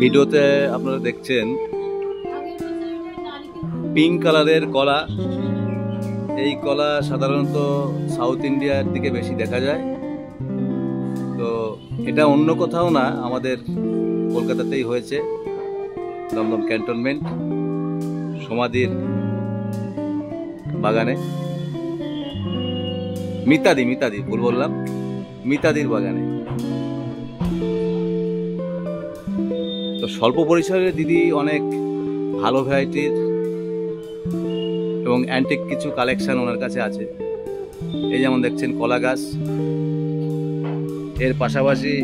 ভিডিওতে আপনারা দেখছেন পিঙ্ক কালারের কলা। এই কলা সাধারণত সাউথ ইন্ডিয়ার দিকে বেশি দেখা যায়। তো এটা অন্য কোথাও না, আমাদের কলকাতাতেই হয়েছে, দমদম ক্যান্টনমেন্ট সমাধির বাগানে। মিতাদি ভুল বললাম, মিতাদির বাগানে। তো স্বল্প পরিসরে দিদি অনেক ভালো ভ্যারাইটির এবং অ্যান্টিক কিছু কালেকশন ওনার কাছে আছে। এই যেমন দেখছেন কলা গাছ, এর পাশাপাশি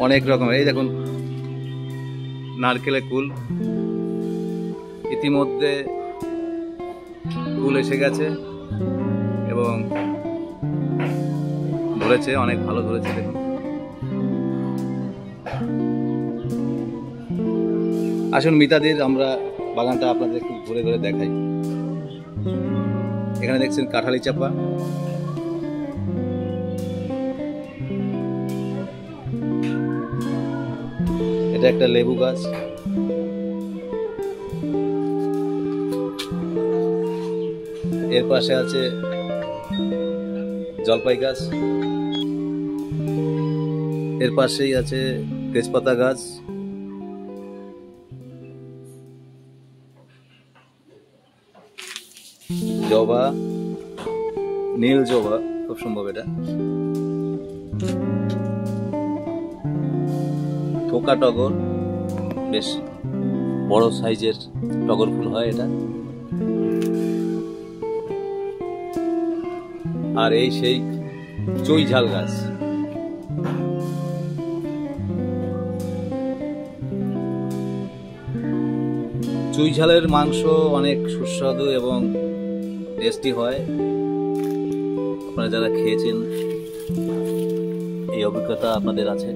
অনেক রকমের, এই দেখুন নারকেলের কুল, ইতিমধ্যে কুল এসে গেছে এবং ধরেছে, অনেক ভালো ধরেছে। দেখুন, আসুন মিতাদির আমরা বাগানটা আপনাদের একটু ঘুরে ঘুরে দেখাই। এখানে দেখছেন কাঁঠালি চাপা, এটা একটা লেবু গাছ, এর পাশে আছে জলপাই গাছ, এর পাশেই আছে তেজপাতা গাছ, জবা, নীল জবা খুব সম্ভব এটা, থোকা টগর, বেশ বড় সাইজের টগর ফুল হয় এটা। আর এই সেই চুই ঝাল গাছ। চুই ঝালের মাংস অনেক সুস্বাদু এবং টেস্টি হয়। আপনারা যারা খেয়েছেন এই অভিজ্ঞতা আপনাদের আছে।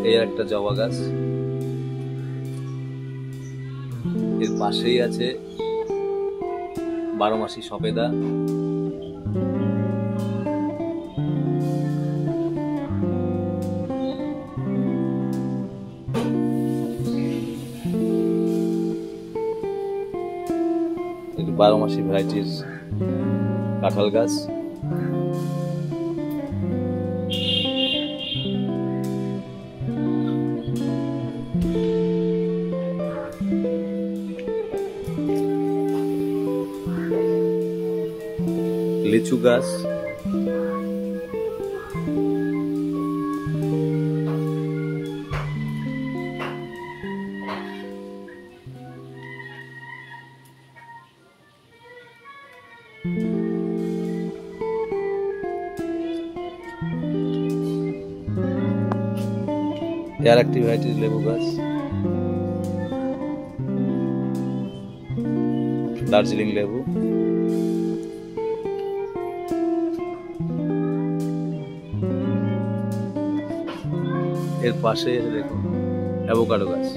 এই একটা জবা গাছ, এর পাশেই আছে 12 মাসি সবেদা, এর 12 মাসি ভ্যারাইটির কাঁঠাল গাছ, লিচু গাছ, এর একটি ভ্যারাইটির লেবু গাছ, দার্জিলিং লেবু, এর পাশে দেখুন অ্যাভোকাডো গাছ,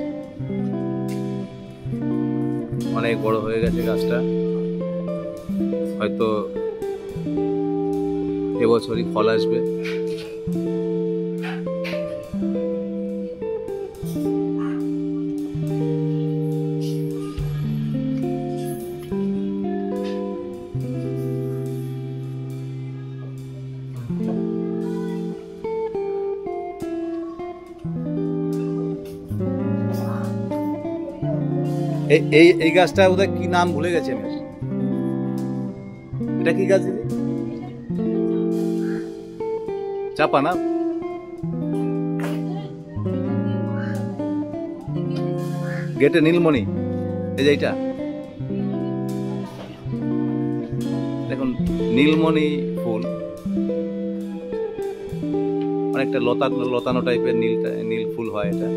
অনেক বড় হয়ে গেছে গাছটা, হয়তো এবছরই ফল আসবে। এই গাছটা ওদের কি নাম ভুলে গেছে আমি। এটা কি গাছ দিদি? চাপা না? গেটে নীলমণি, এই যে এইটা দেখুন নীলমণি ফুল, অনেকটা লতানো টাইপের নীল ফুল হয় এটা।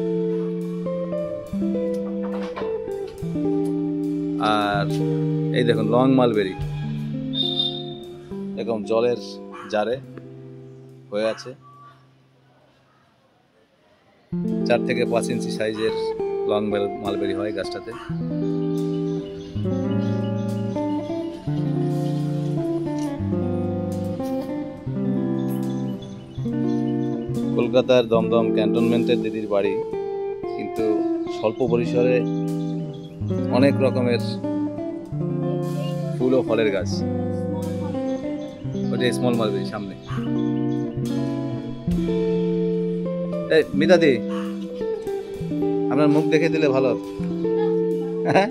আর এই দেখুন লং মালবেরি, এরকম জলের জারে হয়ে আছে, 4 থেকে 5 ইঞ্চি সাইজের লং মালবেরি হয় গাছটাতে। কলকাতার দমদম ক্যান্টনমেন্টের দিদির বাড়ি, কিন্তু স্বল্প পরিসরে অনেক রকমের ফুল ও ফলের গাছ। ওটা স্মল মালবেরি সামনে। এই মিতাদি, আপনার মুখ দেখে দিলে ভালো হতো। হ্যাঁ,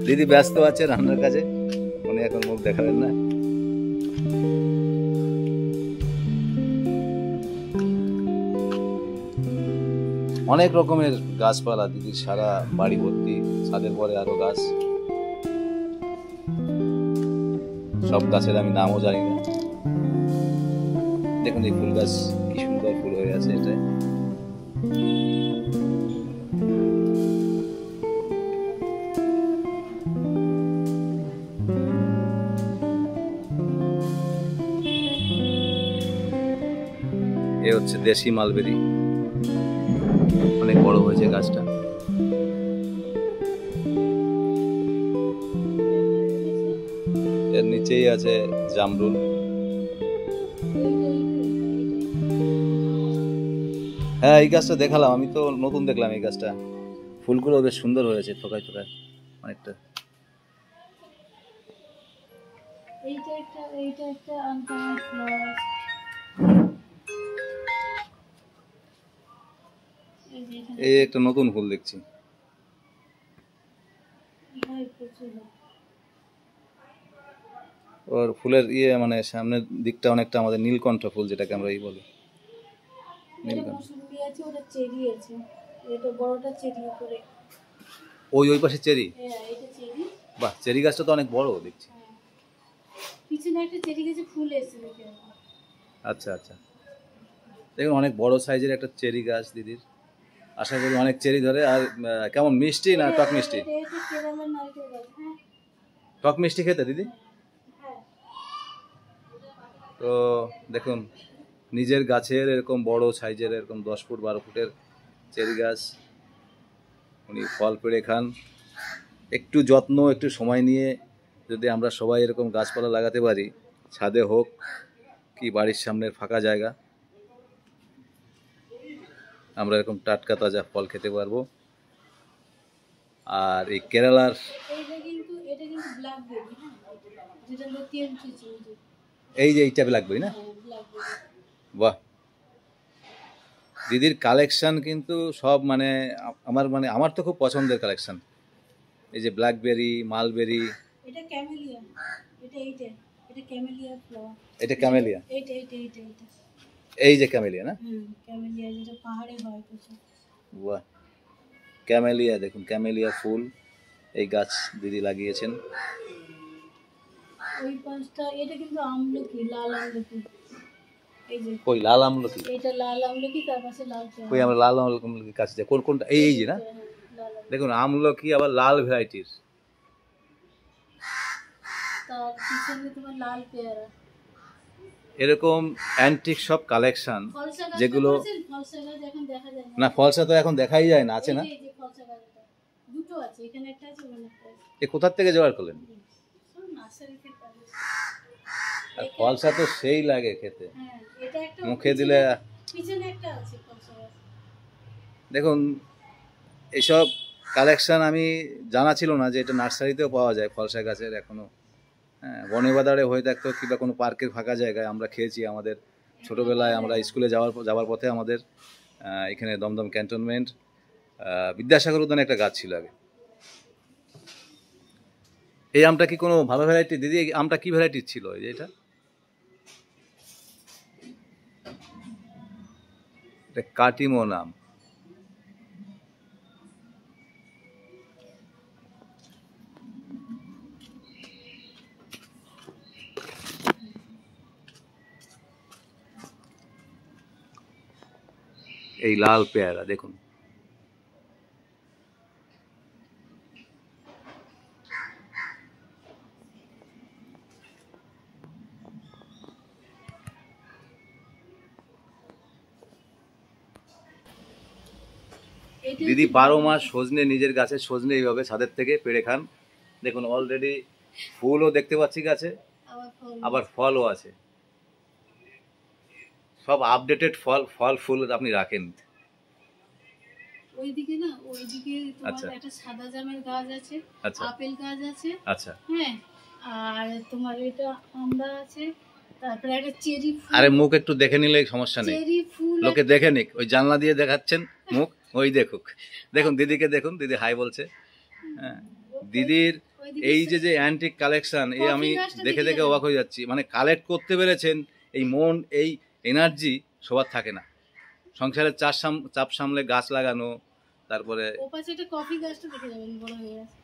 দিদি ব্যস্ত আছে রান্নার কাজে, উনি এখন মুখ দেখাবেন না। অনেক রকমের গাছপালা দিদির সারা বাড়ি ভর্তি, ছাদের পরে আরো গাছ। সব গাছের আমি নামও জানি না। দেখুন এই ফুল গাছ কি সুন্দর ফুল হয়ে আছে। এটা এ হচ্ছে দেশি মালবেরি, অনেক বড় হয়েছে গাছটা। এর নিচেই আছে জামরুল। হ্যাঁ, এই গাছটা দেখালাম, আমি তো নতুন দেখলাম এই গাছটা। ফুলগুলো বেশ সুন্দর হয়েছে, থোকায় থোকায় অনেকটা। এই একটা নতুন ফুল দেখছি। ওর ফুলের মানে সামনের দিকটা অনেকটা আমাদের নীলকণ্ঠ ফুল, যেটাকে আমরা বলি নীলকণ্ঠ। ওই পাশে চেরি। বাহ, চেরি গাছটা তো অনেক বড় দেখছি। আচ্ছা আচ্ছা, দেখুন অনেক বড় সাইজের একটা চেরি গাছ দিদির। আশা করি অনেক চেরি ধরে। আর কেমন মিষ্টি না টক মিষ্টি? টক মিষ্টি খেতে দিদি? তো দেখুন নিজের গাছের এরকম বড় সাইজের, এরকম 10 ফুট 12 ফুটের চেরি গাছ উনি ফল পেড়ে খান। একটু যত্ন, একটু সময় নিয়ে যদি আমরা সবাই এরকম গাছপালা লাগাতে পারি, ছাদে হোক কি বাড়ির সামনের ফাঁকা জায়গা, আমরা এরকম টাটকা তাজা ফল খেতে পারবো। আর এই কেরালার এই যে এইটা ব্ল্যাকবেরি না? বাহ, দিদির কালেকশন কিন্তু সব মানে আমার তো খুব পছন্দের কালেকশন। এই যে ব্ল্যাকবেরি, মালবেরি, এটা ক্যামেলিয়া, এটা ক্যামেলিয়া ফ্লাওয়ার, এটা ক্যামেলিয়া, এই যে ক্যামেলিয়া না? ক্যামেলিয়া যেটা পাহাড়ে হয় প্রচুর। বাহ, ক্যামেলিয়া দেখুন, ক্যামেলিয়া ফুল এই গাছ দিদি লাগিয়েছেন। ওই পাঁচটা, এটা কিন্তু আমলকি, লাল আমলকি। এই যে কই লাল আমলকি? এটা লাল আমলকি, তার পাশে লাল পেয়ারা। কই আমরা লাল আমলকি কাছে যাই, কোনটা? এই যে না, দেখুন আমলকি আবার লাল ভ্যারাইটির, তার পিছনে তোমার লাল পেয়ারা। এরকম অ্যান্টিক সব কালেকশন যেগুলো না, ফলসা তো এখন দেখাই যায় না, আছে না? দুটো আছে, এখানে একটা আছে, ওখানে একটা আছে। এ কোথা থেকে জোগাড় করলেন? আর ফলসা তো সেই লাগে খেতে, মুখে দিলে। দেখুন এইসব কালেকশন আমি জানা ছিল না যে এটা নার্সারিতেও পাওয়া যায় ফলসা গাছের এখনো। হ্যাঁ, বনে বাদারে হয়ে থাকতো কিংবা কোনো পার্কের ফাঁকা জায়গায় আমরা খেয়েছি। আমাদের ছোটোবেলায় আমরা স্কুলে যাওয়ার পথে আমাদের এখানে দমদম ক্যান্টনমেন্ট বিদ্যাসাগর উদ্যানে একটা গাছ ছিল আগে। এই আমটা কি কোনো ভালো ভ্যারাইটি দিদি? আমটা কি ভ্যারাইটির ছিল? এই যে এটা কাটিমো নাম। এই লাল পেয়ারা দেখুন, দিদি 12 মাস সজনে, নিজের গাছের সজনে এইভাবে ছাদের থেকে পেড়ে খান। দেখুন অলরেডি ফুলও দেখতে পাচ্ছি গাছে, আবার ফলও আছে। সব আপডেটেড ফল ফল ফুল আপনি রাখেন। ওইদিকে না, ওইদিকে তোমার একটা সাদা জামের গাছ আছে, আপেল গাছ আছে, আচ্ছা হ্যাঁ, আর তোমার এটা আমরা আছে, তারপরে একটা চেরি ফুল। আরে মুখ একটু দেখে নিলে সমস্যা নেই, চেরি ফুল লোকে দেখে নিক, ওই জানলা দিয়ে দেখাচ্ছেন মুখ, ওই দেখুক। দেখুন দিদিকে দেখুন, দিদি হাই বলছে। হ্যাঁ, দিদির এই যে যে অ্যান্টিক কালেকশন, এই আমি দেখে দেখে অবাক হয়ে যাচ্ছি। মানে কালেক্ট করতে পেরেছেন, এই মন এই এনার্জি সবার থাকে না। সংসারের চাপ সামলে গাছ লাগানো, তারপরে ওপাশে একটা কফি গাছটা দেখে যাবেন, বড় হয়ে গেছে।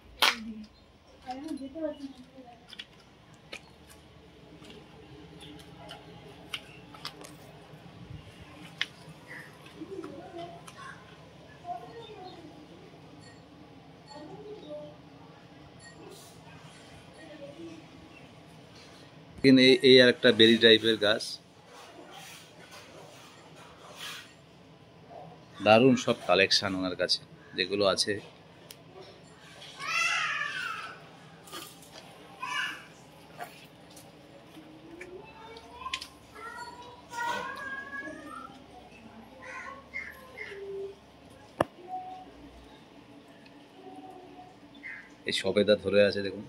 এই আর একটা বেরি টাইপের গাছ, দারুণ সব কালেকশন ওনার কাছে যেগুলো আছে। এই সবেদা ধরে আছে দেখুন।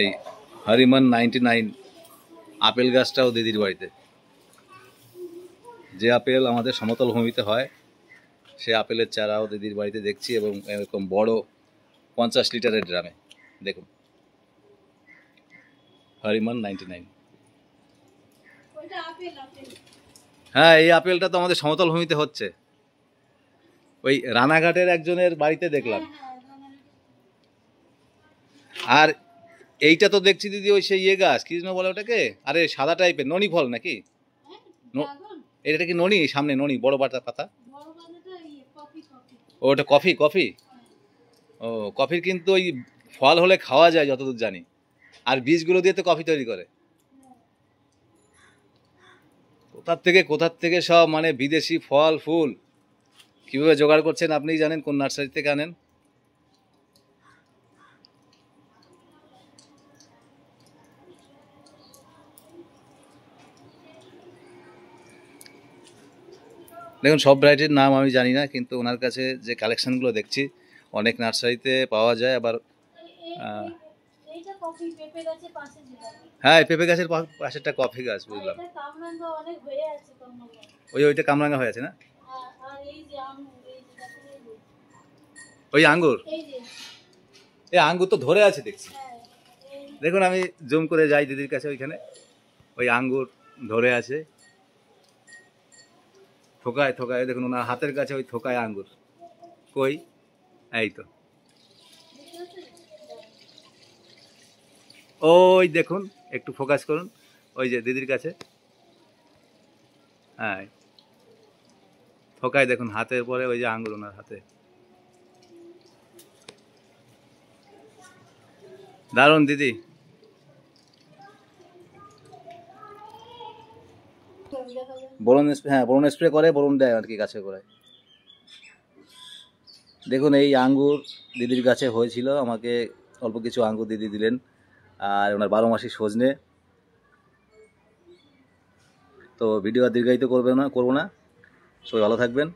এই হরিমন 99 আপেল গাছটাও দিদির বাড়িতে। যে আপেল আমাদের সমতল ভূমিতে হয়, সে আপেলের চারাও দিদির বাড়িতে দেখছি, এবং এরকম বড় 50 লিটারের ড্রামে। দেখুন হরিমন 99। হ্যাঁ, এই আপেলটা তো আমাদের সমতল ভূমিতে হচ্ছে, ওই রানাঘাটের একজনের বাড়িতে দেখলাম। আর এইটা তো দেখছি দিদি ওই সেই ইয়ে গাছ, কি যেন বলে ওটাকে, আরে সাদা টাইপের ননি ফল নাকি? এটা কি ননি? সামনে ননি, বড় পাতা পাতা। ওটা কফি? কফি, ও কফির কিন্তু ওই ফল হলে খাওয়া যায় যতদূর জানি, আর বীজগুলো দিয়ে তো কফি তৈরি করে। কোথার থেকে সব মানে বিদেশি ফল ফুল কিভাবে জোগাড় করছেন আপনিই জানেন, কোন নার্সারি থেকে আনেন। দেখুন সব ভ্যারাইটির নাম আমি জানি না, কিন্তু ওনার কাছে যে কালেকশনগুলো দেখছি অনেক নার্সারিতে পাওয়া যায়। আবার হ্যাঁ, পেঁপে গাছের পাশে একটা কফি গাছ, বুঝলাম। ওইটা কামরাঙ্গা হয়ে আছে না? ওই আঙ্গুর, এই আঙ্গুর তো ধরে আছে দেখছি। দেখুন আমি জুম করে যাই দিদির কাছে, ওইখানে ওই আঙ্গুর ধরে আছে থোকায় থোকায়। দেখুন ওনার হাতের কাছে ওই থোকায় আঙ্গুর, কই এই তো, ওই দেখুন একটু ফোকাস করুন, ওই যে দিদির কাছে, হ্যাঁ থোকায় দেখুন হাতের পরে ওই যে আঙ্গুর ওনার হাতে। দারুণ দিদি। বোরন স্প্রে, হ্যাঁ বোরন স্প্রে করে, বোরন দেয় আর কি গাছে করে। দেখুন এই আঙ্গুর দিদির গাছে হয়েছিল, আমাকে অল্প কিছু আঙ্গুর দিদি দিলেন, আর ওনার 12 মাসি সজনে। তো ভিডিও আর দীর্ঘায়িত করবো না, সবাই ভালো থাকবেন।